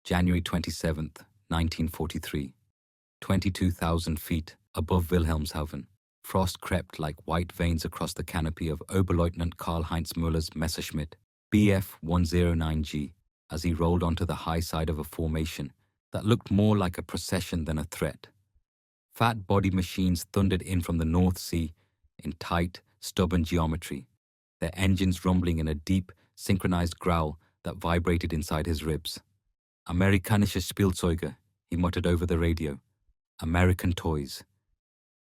January 27th, 1943. 22,000 feet above Wilhelmshaven, frost crept like white veins across the canopy of Oberleutnant Karl-Heinz Müller's Messerschmitt Bf-109G as he rolled onto the high side of a formation that looked more like a procession than a threat. Fat body machines thundered in from the North Sea in tight, stubborn geometry, their engines rumbling in a deep, synchronized growl that vibrated inside his ribs. Amerikanische Spielzeuge, he muttered over the radio. American toys.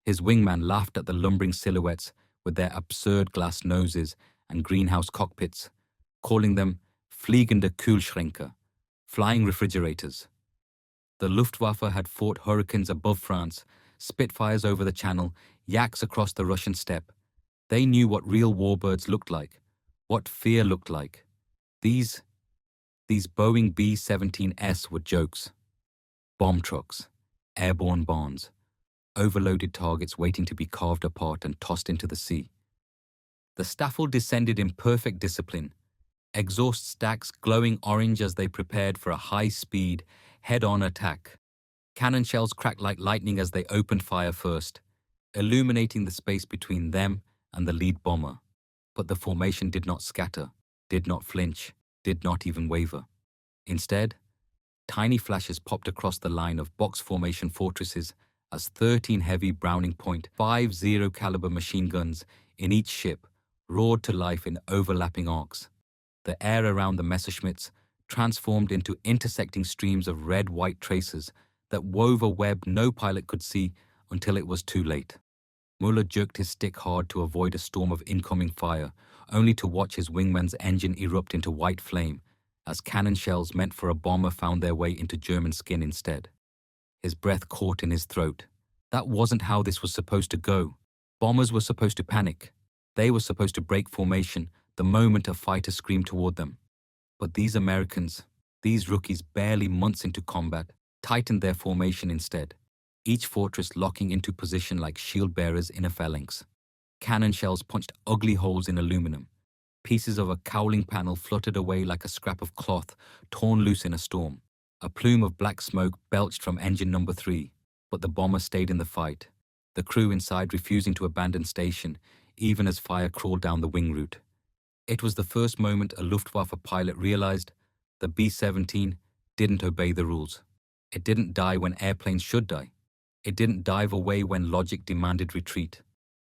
His wingman laughed at the lumbering silhouettes with their absurd glass noses and greenhouse cockpits, calling them fliegende Kühlschränke, flying refrigerators. The Luftwaffe had fought hurricanes above France, Spitfires over the Channel, Yaks across the Russian steppe. They knew what real warbirds looked like, what fear looked like. These Boeing B-17s were jokes. Bomb trucks, airborne barns, overloaded targets waiting to be carved apart and tossed into the sea. The Staffel descended in perfect discipline, exhaust stacks glowing orange as they prepared for a high-speed, head-on attack. Cannon shells cracked like lightning as they opened fire first, illuminating the space between them and the lead bomber. But the formation did not scatter, did not flinch, did not even waver. Instead, tiny flashes popped across the line of box formation fortresses as 13 heavy Browning .50 caliber machine guns in each ship roared to life in overlapping arcs. The air around the Messerschmitts transformed into intersecting streams of red-white tracers that wove a web no pilot could see until it was too late. Müller jerked his stick hard to avoid a storm of incoming fire, only to watch his wingman's engine erupt into white flame as cannon shells meant for a bomber found their way into German skin instead. His breath caught in his throat. That wasn't how this was supposed to go. Bombers were supposed to panic. They were supposed to break formation the moment a fighter screamed toward them. But these Americans, these rookies barely months into combat, tightened their formation instead, each fortress locking into position like shield bearers in a phalanx. Cannon shells punched ugly holes in aluminum. Pieces of a cowling panel fluttered away like a scrap of cloth torn loose in a storm. A plume of black smoke belched from engine number 3, but the bomber stayed in the fight, the crew inside refusing to abandon station even as fire crawled down the wing route. It was the first moment a Luftwaffe pilot realized the B-17 didn't obey the rules. It didn't die when airplanes should die. It didn't dive away when logic demanded retreat.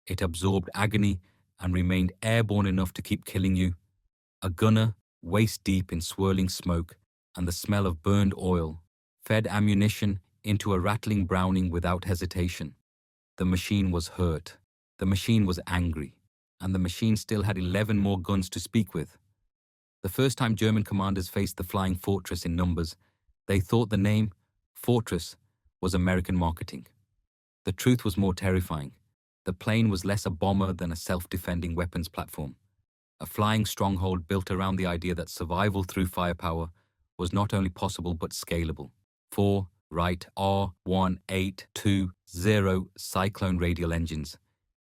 It absorbed agony and remained airborne enough to keep killing you. A gunner, waist-deep in swirling smoke and the smell of burned oil, fed ammunition into a rattling Browning without hesitation. The machine was hurt. The machine was angry. And the machine still had 11 more guns to speak with. The first time German commanders faced the Flying Fortress in numbers, they thought the name, Fortress, was American marketing. The truth was more terrifying. The plane was less a bomber than a self-defending weapons platform, a flying stronghold built around the idea that survival through firepower was not only possible but scalable. 4 Wright R1820 Cyclone radial engines,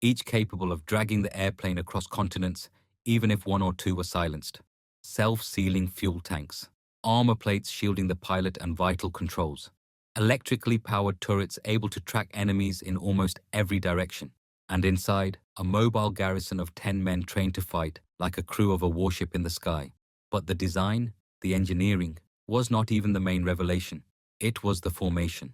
each capable of dragging the airplane across continents even if one or two were silenced. Self-sealing fuel tanks, armor plates shielding the pilot and vital controls, electrically powered turrets able to track enemies in almost every direction, and inside, a mobile garrison of 10 men trained to fight like a crew of a warship in the sky. But the design, the engineering, was not even the main revelation. It was the formation,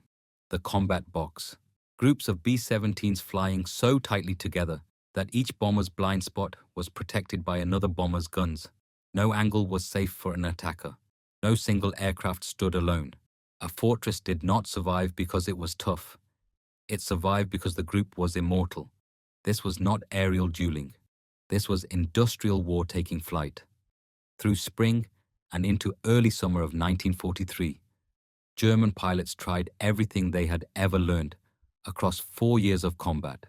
the combat box. Groups of B-17s flying so tightly together that each bomber's blind spot was protected by another bomber's guns. No angle was safe for an attacker. No single aircraft stood alone. A fortress did not survive because it was tough. It survived because the group was immortal. This was not aerial dueling. This was industrial war taking flight. Through spring and into early summer of 1943, German pilots tried everything they had ever learned across 4 years of combat.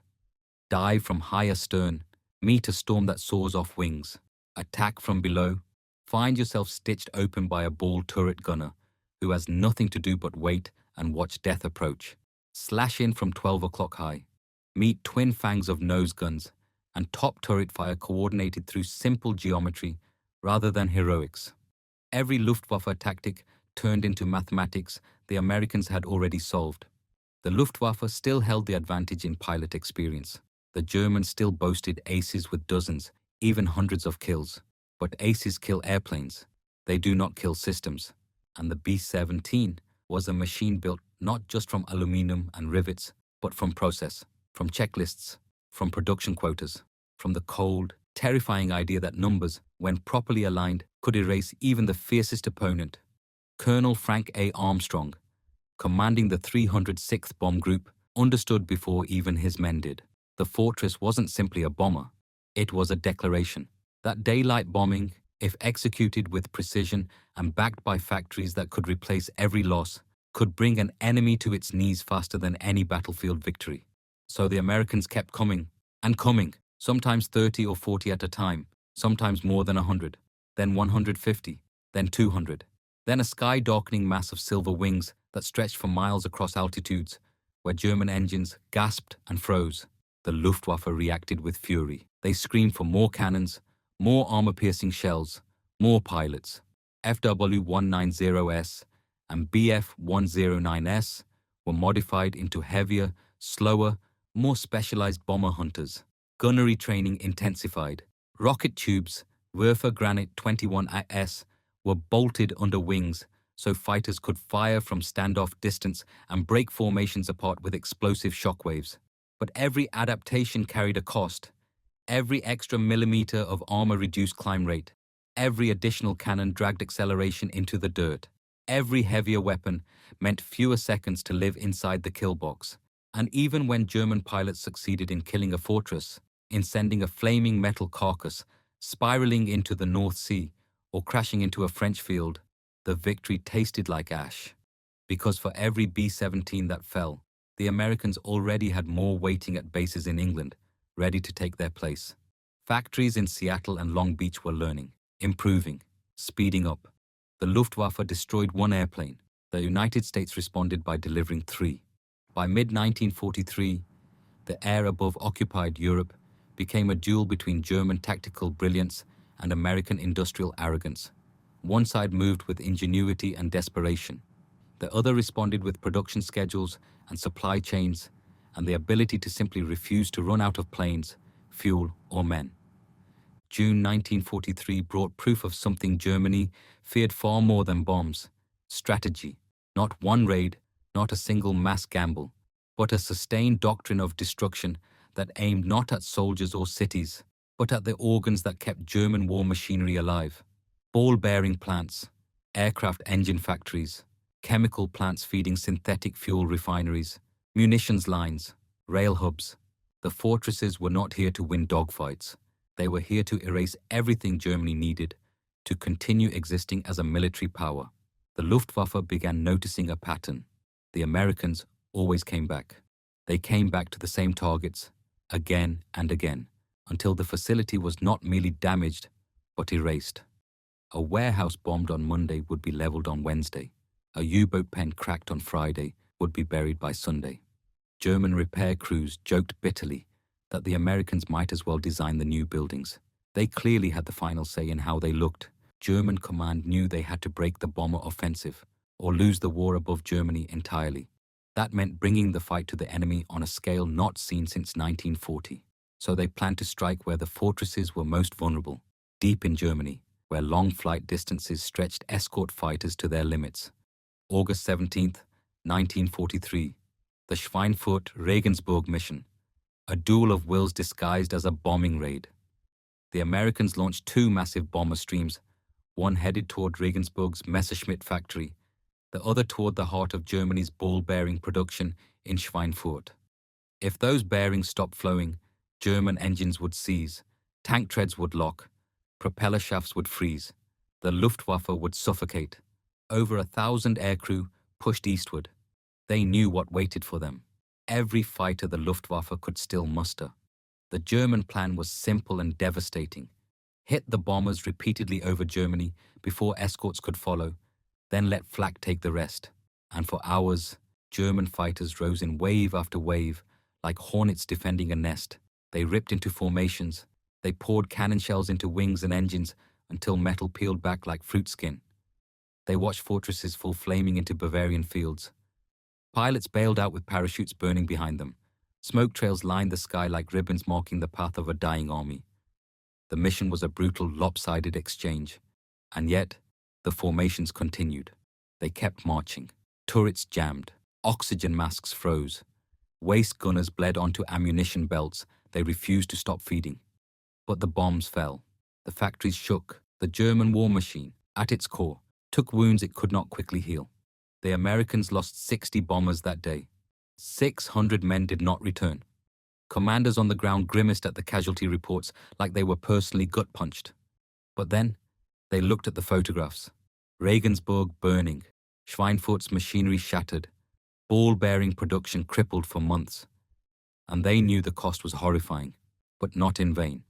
Dive from high astern, meet a storm that soars off wings, attack from below, find yourself stitched open by a ball turret gunner who has nothing to do but wait and watch death approach, slash in from 12 o'clock high, meet twin fangs of nose guns, and top turret fire coordinated through simple geometry rather than heroics. Every Luftwaffe tactic turned into mathematics the Americans had already solved. The Luftwaffe still held the advantage in pilot experience. The Germans still boasted aces with dozens, even hundreds of kills. But aces kill airplanes. They do not kill systems. And the B-17 was a machine built not just from aluminum and rivets, but from process, from checklists, from production quotas, from the cold, terrifying idea that numbers, when properly aligned, could erase even the fiercest opponent. Colonel Frank A. Armstrong, commanding the 306th Bomb Group, understood before even his men did. The fortress wasn't simply a bomber. It was a declaration that daylight bombing, if executed with precision and backed by factories that could replace every loss, could bring an enemy to its knees faster than any battlefield victory. So the Americans kept coming and coming, sometimes 30 or 40 at a time, sometimes more than 100, then 150, then 200, then a sky-darkening mass of silver wings that stretched for miles across altitudes, where German engines gasped and froze. The Luftwaffe reacted with fury. They screamed for more cannons, more armor-piercing shells, more pilots. FW-190S and BF-109S were modified into heavier, slower, more specialized bomber hunters. Gunnery training intensified. Rocket tubes, Werfer Granit 21S, were bolted under wings so fighters could fire from standoff distance and break formations apart with explosive shockwaves. But every adaptation carried a cost. Every extra millimeter of armor reduced climb rate. Every additional cannon dragged acceleration into the dirt. Every heavier weapon meant fewer seconds to live inside the kill box. And even when German pilots succeeded in killing a fortress, in sending a flaming metal carcass spiraling into the North Sea or crashing into a French field, the victory tasted like ash. Because for every B-17 that fell, the Americans already had more waiting at bases in England, ready to take their place. Factories in Seattle and Long Beach were learning, improving, speeding up. The Luftwaffe destroyed one airplane. The United States responded by delivering 3. By mid-1943, the air above occupied Europe became a duel between German tactical brilliance and American industrial arrogance. One side moved with ingenuity and desperation. The other responded with production schedules and supply chains and the ability to simply refuse to run out of planes, fuel, or men. June 1943 brought proof of something Germany feared far more than bombs: strategy. Not one raid, not a single mass gamble, but a sustained doctrine of destruction that aimed not at soldiers or cities, but at the organs that kept German war machinery alive. Ball-bearing plants, aircraft engine factories, chemical plants feeding synthetic fuel refineries, munitions lines, rail hubs. The fortresses were not here to win dogfights. They were here to erase everything Germany needed to continue existing as a military power. The Luftwaffe began noticing a pattern. The Americans always came back. They came back to the same targets, again and again, until the facility was not merely damaged, but erased. A warehouse bombed on Monday would be leveled on Wednesday. A U-boat pen cracked on Friday would be buried by Sunday. German repair crews joked bitterly that the Americans might as well design the new buildings. They clearly had the final say in how they looked. German command knew they had to break the bomber offensive or lose the war above Germany entirely. That meant bringing the fight to the enemy on a scale not seen since 1940. So they planned to strike where the fortresses were most vulnerable, deep in Germany, where long flight distances stretched escort fighters to their limits. August 17, 1943, the Schweinfurt-Regensburg mission, a duel of wills disguised as a bombing raid. The Americans launched 2 massive bomber streams, one headed toward Regensburg's Messerschmitt factory, the other toward the heart of Germany's ball-bearing production in Schweinfurt. If those bearings stopped flowing, German engines would seize, tank treads would lock, propeller shafts would freeze, the Luftwaffe would suffocate. Over 1,000 aircrew pushed eastward. They knew what waited for them. Every fighter the Luftwaffe could still muster. The German plan was simple and devastating. Hit the bombers repeatedly over Germany before escorts could follow, then let flak take the rest. And for hours, German fighters rose in wave after wave, like hornets defending a nest. They ripped into formations. They poured cannon shells into wings and engines until metal peeled back like fruit skin. They watched fortresses fall flaming into Bavarian fields. Pilots bailed out with parachutes burning behind them. Smoke trails lined the sky like ribbons marking the path of a dying army. The mission was a brutal, lopsided exchange. And yet, the formations continued. They kept marching. Turrets jammed. Oxygen masks froze. Waste gunners bled onto ammunition belts they refused to stop feeding. But the bombs fell. The factories shook. The German war machine, at its core, took wounds it could not quickly heal. The Americans lost 60 bombers that day. 600 men did not return. Commanders on the ground grimaced at the casualty reports like they were personally gut-punched. But then, they looked at the photographs. Regensburg burning, Schweinfurt's machinery shattered, ball-bearing production crippled for months. And they knew the cost was horrifying, but not in vain,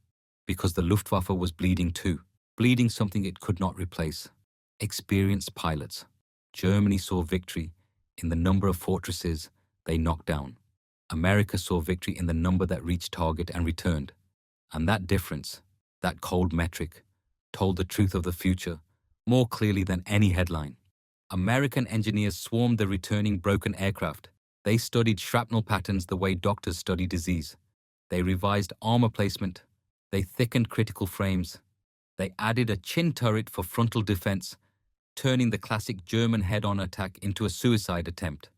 because the Luftwaffe was bleeding too, bleeding something it could not replace. Experienced pilots. Germany saw victory in the number of fortresses they knocked down. America saw victory in the number that reached target and returned. And that difference, that cold metric, told the truth of the future more clearly than any headline. American engineers swarmed the returning broken aircraft. They studied shrapnel patterns the way doctors study disease. They revised armor placement. They thickened critical frames. They added a chin turret for frontal defense, turning the classic German head-on attack into a suicide attempt.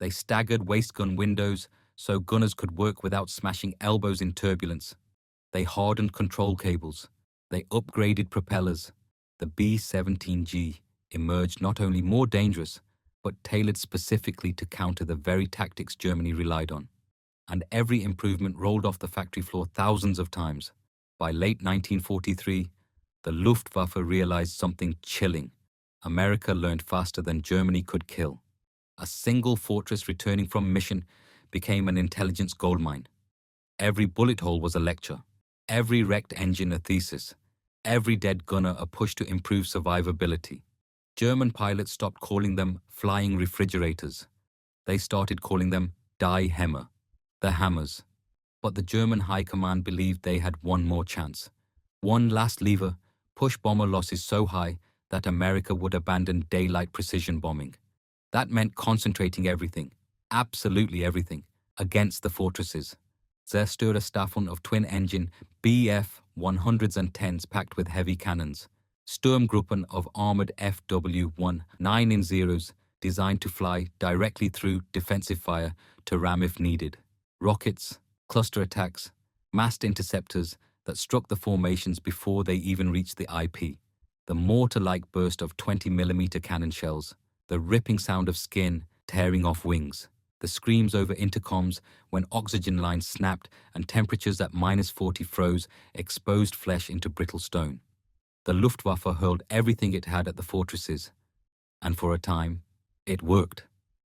They staggered waist gun windows so gunners could work without smashing elbows in turbulence. They hardened control cables. They upgraded propellers. The B-17G emerged not only more dangerous, but tailored specifically to counter the very tactics Germany relied on. And every improvement rolled off the factory floor thousands of times. By late 1943, the Luftwaffe realized something chilling. America learned faster than Germany could kill. A single fortress returning from mission became an intelligence goldmine. Every bullet hole was a lecture. Every wrecked engine a thesis. Every dead gunner a push to improve survivability. German pilots stopped calling them flying refrigerators. They started calling them Die Hammer, the hammers. But the German high command believed they had one more chance. One last lever, push bomber losses so high that America would abandon daylight precision bombing. That meant concentrating everything, absolutely everything, against the fortresses. Zerstörer of twin-engine Bf-110s packed with heavy cannons. Sturmgruppen of armored FW-1 9-in-0s designed to fly directly through defensive fire to ram if needed. Rockets, cluster attacks, massed interceptors that struck the formations before they even reached the IP. The mortar-like burst of 20mm cannon shells, the ripping sound of skin tearing off wings, the screams over intercoms when oxygen lines snapped and temperatures at -40 froze exposed flesh into brittle stone. The Luftwaffe hurled everything it had at the fortresses, and for a time, it worked.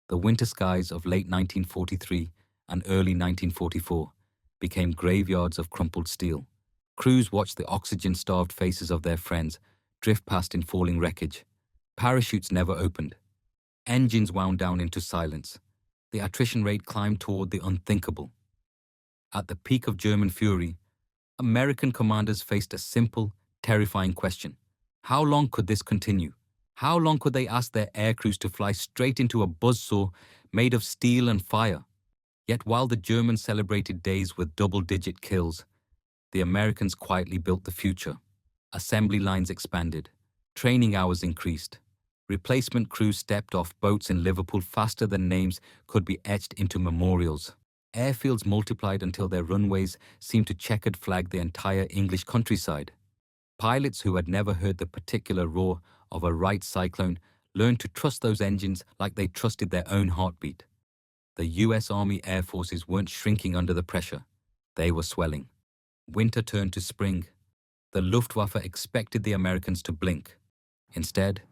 The winter skies of late 1943 and early 1944 became graveyards of crumpled steel. Crews watched the oxygen-starved faces of their friends drift past in falling wreckage. Parachutes never opened. Engines wound down into silence. The attrition rate climbed toward the unthinkable. At the peak of German fury, American commanders faced a simple, terrifying question. How long could this continue? How long could they ask their air crews to fly straight into a buzzsaw made of steel and fire? Yet while the Germans celebrated days with double-digit kills, the Americans quietly built the future. Assembly lines expanded. Training hours increased. Replacement crews stepped off boats in Liverpool faster than names could be etched into memorials. Airfields multiplied until their runways seemed to checkered flag the entire English countryside. Pilots who had never heard the particular roar of a Wright Cyclone learned to trust those engines like they trusted their own heartbeat. The US Army Air Forces weren't shrinking under the pressure. They were swelling. Winter turned to spring. The Luftwaffe expected the Americans to blink. Instead,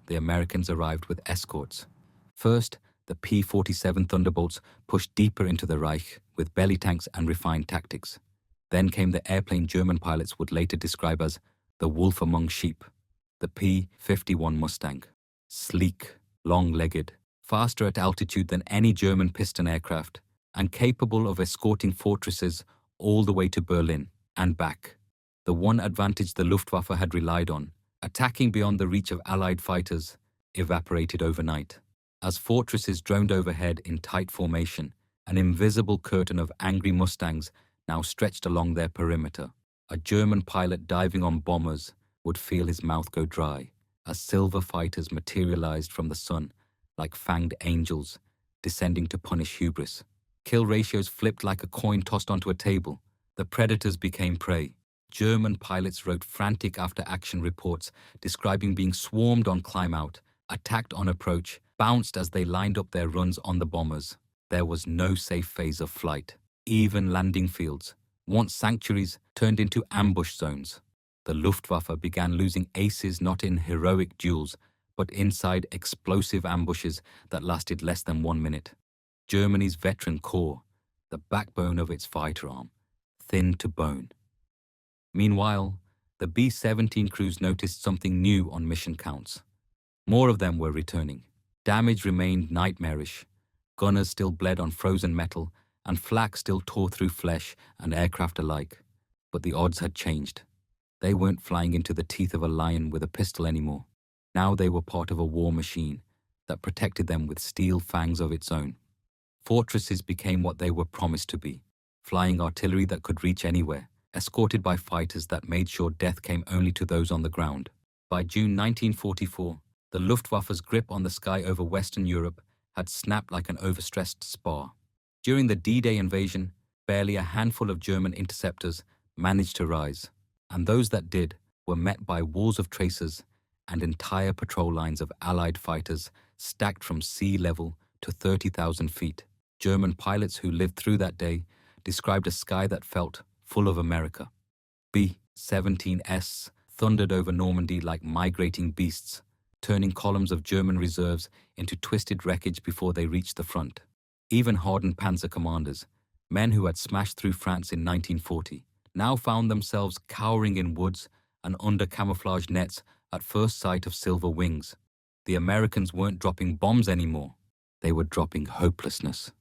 the Americans arrived with escorts. First, the P-47 Thunderbolts pushed deeper into the Reich with belly tanks and refined tactics. Then came the airplane German pilots would later describe as the wolf among sheep, the P-51 Mustang. Sleek, long-legged, faster at altitude than any German piston aircraft, and capable of escorting fortresses all the way to Berlin and back. The one advantage the Luftwaffe had relied on, attacking beyond the reach of Allied fighters, evaporated overnight. As fortresses droned overhead in tight formation, an invisible curtain of angry Mustangs now stretched along their perimeter. A German pilot diving on bombers would feel his mouth go dry as silver fighters materialized from the sun like fanged angels descending to punish hubris. Kill ratios flipped like a coin tossed onto a table. The predators became prey. German pilots wrote frantic after-action reports describing being swarmed on climb-out, attacked on approach, bounced as they lined up their runs on the bombers. There was no safe phase of flight. Even landing fields, once sanctuaries, turned into ambush zones. The Luftwaffe began losing aces not in heroic duels, but inside explosive ambushes that lasted less than 1 minute. Germany's veteran corps, the backbone of its fighter arm, thinned to bone. Meanwhile, the B-17 crews noticed something new on mission counts. More of them were returning. Damage remained nightmarish. Gunners still bled on frozen metal, and flak still tore through flesh and aircraft alike. But the odds had changed. They weren't flying into the teeth of a lion with a pistol anymore. Now they were part of a war machine that protected them with steel fangs of its own. Fortresses became what they were promised to be, flying artillery that could reach anywhere, escorted by fighters that made sure death came only to those on the ground. By June 1944, the Luftwaffe's grip on the sky over Western Europe had snapped like an overstressed spar. During the D-Day invasion, barely a handful of German interceptors managed to rise, and those that did were met by walls of tracers and entire patrol lines of Allied fighters stacked from sea level to 30,000 feet. German pilots who lived through that day described a sky that felt full of America. B-17s thundered over Normandy like migrating beasts, turning columns of German reserves into twisted wreckage before they reached the front. Even hardened panzer commanders, men who had smashed through France in 1940, now found themselves cowering in woods and under camouflage nets at first sight of silver wings. The Americans weren't dropping bombs anymore. They were dropping hopelessness.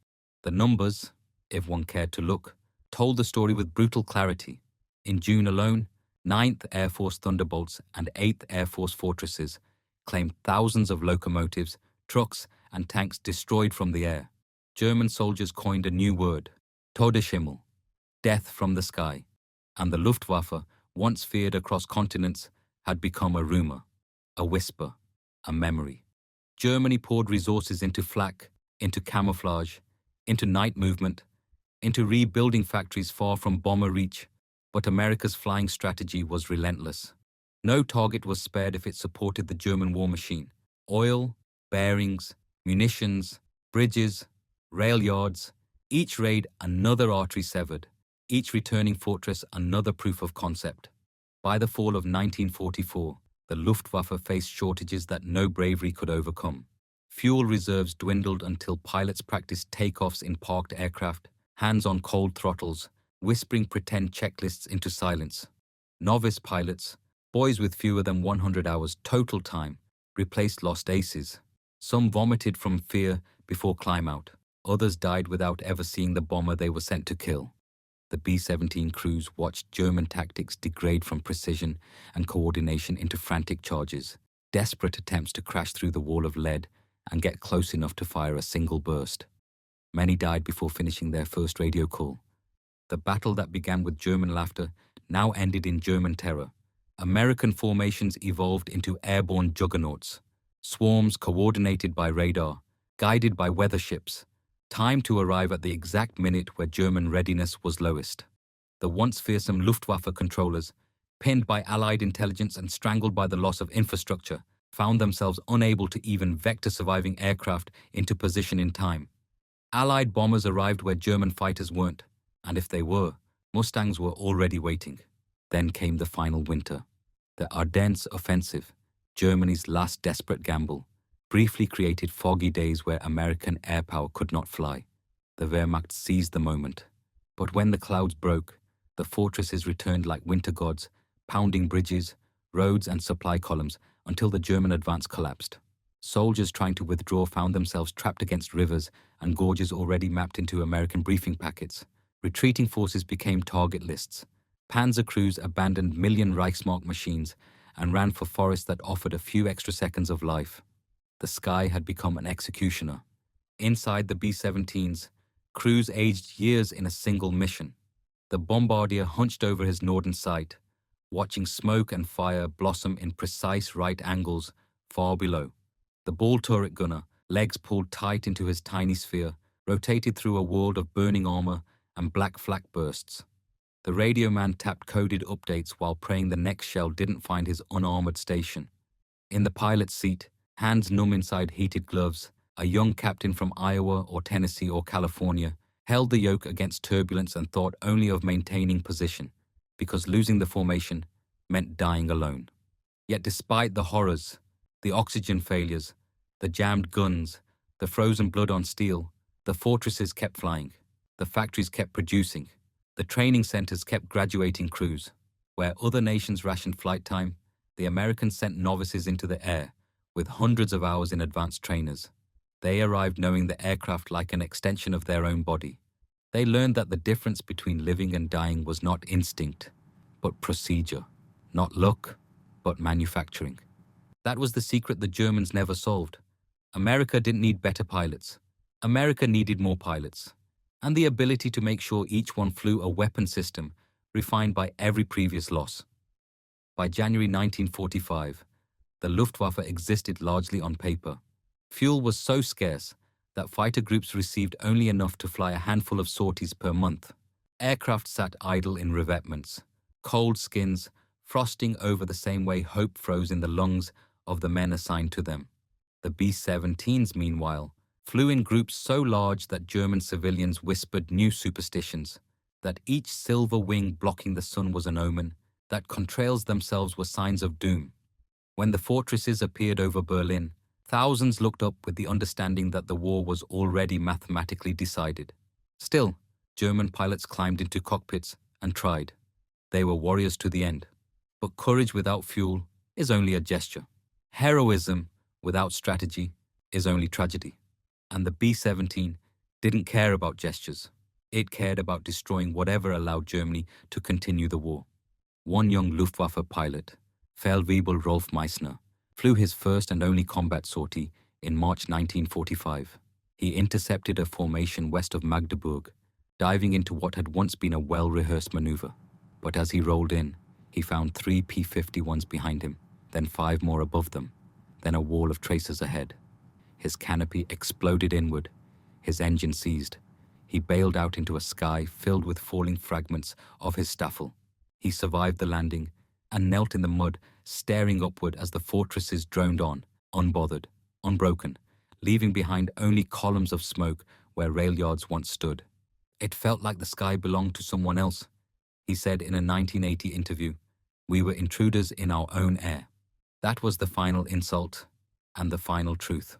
The numbers, if one cared to look, told the story with brutal clarity. In June alone, 9th Air Force Thunderbolts and 8th Air Force Fortresses claimed thousands of locomotives, trucks, and tanks destroyed from the air. German soldiers coined a new word, Todeshimmel, death from the sky, and the Luftwaffe, once feared across continents, had become a rumor, a whisper, a memory. Germany poured resources into flak, into camouflage, into night movement, into rebuilding factories far from bomber reach, but America's flying strategy was relentless. No target was spared if it supported the German war machine. Oil, bearings, munitions, bridges, rail yards, each raid another artery severed, each returning fortress another proof of concept. By the fall of 1944, the Luftwaffe faced shortages that no bravery could overcome. Fuel reserves dwindled until pilots practiced takeoffs in parked aircraft, hands on cold throttles, whispering pretend checklists into silence. Novice pilots, boys with fewer than 100 hours total time, replaced lost aces. Some vomited from fear before climb-out. Others died without ever seeing the bomber they were sent to kill. The B-17 crews watched German tactics degrade from precision and coordination into frantic charges, desperate attempts to crash through the wall of lead and get close enough to fire a single burst. Many died before finishing their first radio call. The battle that began with German laughter now ended in German terror. American formations evolved into airborne juggernauts, swarms coordinated by radar, guided by weather ships, timed to arrive at the exact minute where German readiness was lowest. The once fearsome Luftwaffe controllers, pinned by Allied intelligence and strangled by the loss of infrastructure, found themselves unable to even vector surviving aircraft into position in time. Allied bombers arrived where German fighters weren't, and if they were, Mustangs were already waiting. Then came the final winter. The Ardennes offensive, Germany's last desperate gamble, briefly created foggy days where American air power could not fly. The Wehrmacht seized the moment. But when the clouds broke, the fortresses returned like winter gods, pounding bridges, roads and supply columns until the German advance collapsed. Soldiers trying to withdraw found themselves trapped against rivers and gorges already mapped into American briefing packets. Retreating forces became target lists. Panzer crews abandoned million Reichsmark machines and ran for forests that offered a few extra seconds of life. The sky had become an executioner. Inside the B-17s, crews aged years in a single mission. The bombardier hunched over his Norden sight, watching smoke and fire blossom in precise right angles far below. The ball turret gunner, legs pulled tight into his tiny sphere, rotated through a world of burning armor and black flak bursts. The radio man tapped coded updates while praying the next shell didn't find his unarmored station. In the pilot's seat, hands numb inside heated gloves, a young captain from Iowa or Tennessee or California held the yoke against turbulence and thought only of maintaining position, because losing the formation meant dying alone. Yet despite the horrors, the oxygen failures, the jammed guns, the frozen blood on steel, the fortresses kept flying, the factories kept producing, the training centers kept graduating crews. Where other nations rationed flight time, the Americans sent novices into the air with hundreds of hours in advanced trainers. They arrived knowing the aircraft like an extension of their own body. They learned that the difference between living and dying was not instinct, but procedure, not luck, but manufacturing. That was the secret the Germans never solved. America didn't need better pilots. America needed more pilots, and the ability to make sure each one flew a weapon system refined by every previous loss. By January 1945, the Luftwaffe existed largely on paper. Fuel was so scarce that fighter groups received only enough to fly a handful of sorties per month. Aircraft sat idle in revetments, cold skins frosting over the same way hope froze in the lungs of the men assigned to them. The B-17s, meanwhile, flew in groups so large that German civilians whispered new superstitions, that each silver wing blocking the sun was an omen, that contrails themselves were signs of doom. When the fortresses appeared over Berlin, thousands looked up with the understanding that the war was already mathematically decided. Still, German pilots climbed into cockpits and tried. They were warriors to the end. But courage without fuel is only a gesture. Heroism without strategy is only tragedy. And the B-17 didn't care about gestures. It cared about destroying whatever allowed Germany to continue the war. One young Luftwaffe pilot, Feldwebel Rolf Meissner, flew his first and only combat sortie in March 1945. He intercepted a formation west of Magdeburg, diving into what had once been a well-rehearsed maneuver. But as he rolled in, he found 3 P-51s behind him, then 5 more above them, then a wall of tracers ahead. His canopy exploded inward, his engine seized. He bailed out into a sky filled with falling fragments of his Staffel. He survived the landing and knelt in the mud, staring upward as the fortresses droned on, unbothered, unbroken, leaving behind only columns of smoke where rail yards once stood. It felt like the sky belonged to someone else, he said in a 1980 interview. We were intruders in our own air. That was the final insult and the final truth.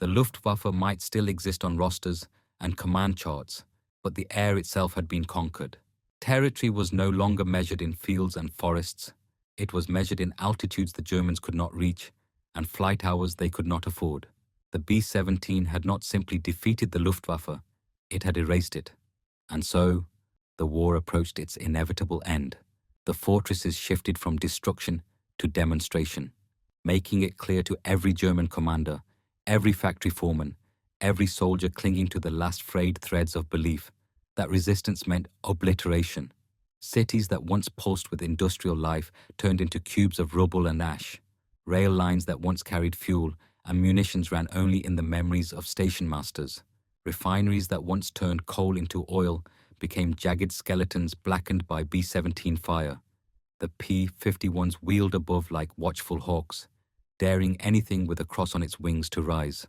The Luftwaffe might still exist on rosters and command charts, but the air itself had been conquered. Territory was no longer measured in fields and forests. It was measured in altitudes the Germans could not reach and flight hours they could not afford. The B-17 had not simply defeated the Luftwaffe, it had erased it. And so, the war approached its inevitable end. The fortresses shifted from destruction to demonstration, making it clear to every German commander, every factory foreman, every soldier clinging to the last frayed threads of belief, that resistance meant obliteration. Cities that once pulsed with industrial life turned into cubes of rubble and ash. Rail lines that once carried fuel and munitions ran only in the memories of station masters. Refineries that once turned coal into oil became jagged skeletons blackened by B-17 fire. The P-51s wheeled above like watchful hawks, daring anything with a cross on its wings to rise.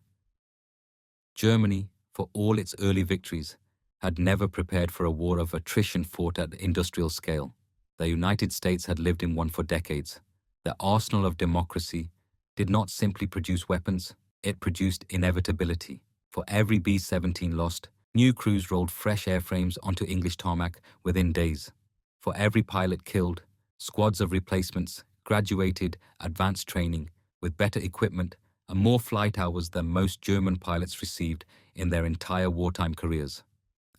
Germany, for all its early victories, had never prepared for a war of attrition fought at industrial scale. The United States had lived in one for decades. The arsenal of democracy did not simply produce weapons, it produced inevitability. For every B-17 lost, new crews rolled fresh airframes onto English tarmac within days. For every pilot killed, squads of replacements graduated advanced training with better equipment and more flight hours than most German pilots received in their entire wartime careers.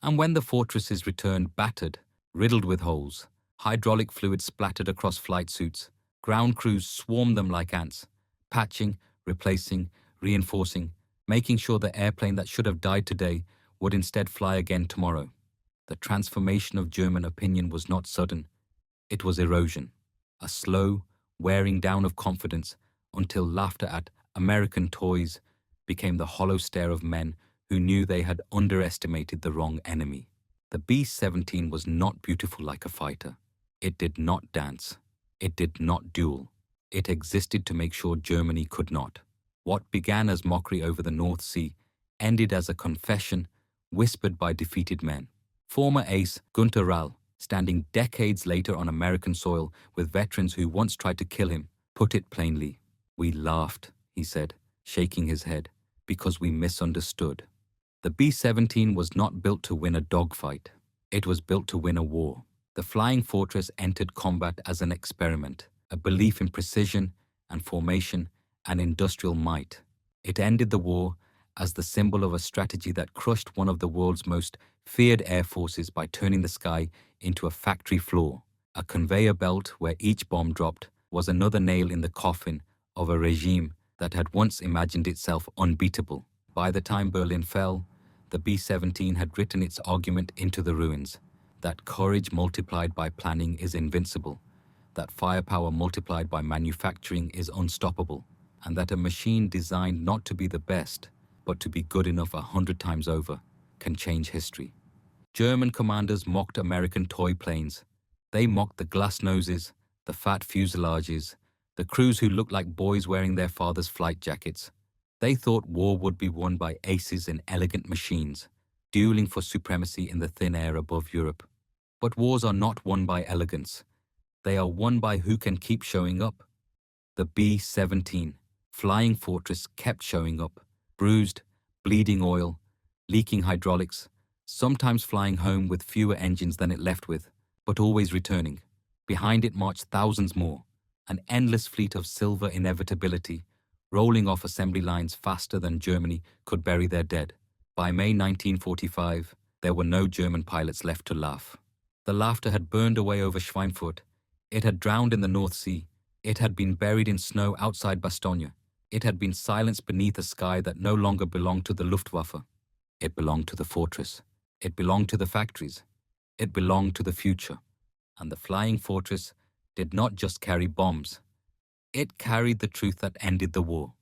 And when the fortresses returned battered, riddled with holes, hydraulic fluid splattered across flight suits, ground crews swarmed them like ants, patching, replacing, reinforcing, making sure the airplane that should have died today would instead fly again tomorrow. The transformation of German opinion was not sudden. It was erosion, a slow, wearing down of confidence until laughter at American toys became the hollow stare of men who knew they had underestimated the wrong enemy. The B-17 was not beautiful like a fighter. It did not dance. It did not duel. It existed to make sure Germany could not. What began as mockery over the North Sea ended as a confession whispered by defeated men. Former ace Günter Rall, standing decades later on American soil with veterans who once tried to kill him, put it plainly. "We laughed," he said, shaking his head, "because we misunderstood." The B-17 was not built to win a dogfight. It was built to win a war. The Flying Fortress entered combat as an experiment, a belief in precision and formation and industrial might. It ended the war as the symbol of a strategy that crushed one of the world's most feared air forces by turning the sky into a factory floor. A conveyor belt where each bomb dropped was another nail in the coffin of a regime that had once imagined itself unbeatable. By the time Berlin fell, the B-17 had written its argument into the ruins, that courage multiplied by planning is invincible, that firepower multiplied by manufacturing is unstoppable, and that a machine designed not to be the best, but to be good enough 100 times over, can change history. German commanders mocked American toy planes. They mocked the glass noses, the fat fuselages, the crews who looked like boys wearing their father's flight jackets. They thought war would be won by aces in elegant machines, dueling for supremacy in the thin air above Europe. But wars are not won by elegance. They are won by who can keep showing up. The B-17 Flying Fortress kept showing up, bruised, bleeding oil, leaking hydraulics, sometimes flying home with fewer engines than it left with, but always returning. Behind it marched thousands more, an endless fleet of silver inevitability, rolling off assembly lines faster than Germany could bury their dead. By May 1945, there were no German pilots left to laugh. The laughter had burned away over Schweinfurt. It had drowned in the North Sea. It had been buried in snow outside Bastogne. It had been silenced beneath a sky that no longer belonged to the Luftwaffe. It belonged to the fortress. It belonged to the factories. It belonged to the future. And the Flying Fortress did not just carry bombs. It carried the truth that ended the war.